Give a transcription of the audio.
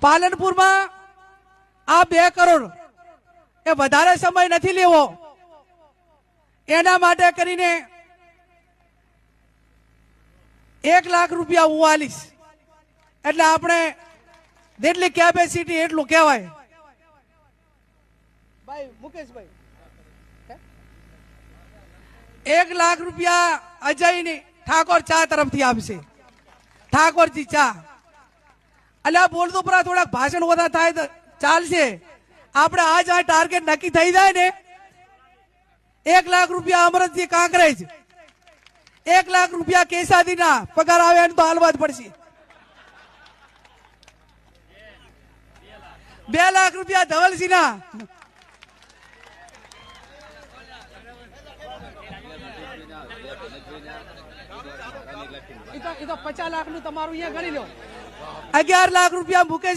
પાલનપુરમાં આ 2 કરોડ એ વધારે સમય નથી લેવો, એના માટે કરીને 1 લાખ રૂપિયા હું આલીશ, એટલે આપણે જેટલી કેપેસિટી એટલું કહેવાય. ભાઈ મુકેશભાઈ 1 લાખ રૂપિયા અજયની ઠાકોર ચા તરફથી આપશે. ઠાકોરજી ચા. અલ્યા બોલતો પરા થોડાક ભાષણ ઓછા થાય તો ચાલશે. આપણે આજ આ ટાર્ગેટ નક્કી થઈ જાય ને, 1 લાખ રૂપિયા અમરતજી કાંકરેજ, 1 લાખ રૂપિયા કેસાદીના પગાર આવે એને તો હાલવા જ પડશે. 2 લાખ રૂપિયા ધવલસિંહના, એ તો 50 લાખ નું તમારું અહીંયા ગણી લો. 11 લાખ રૂપિયા મુકેશ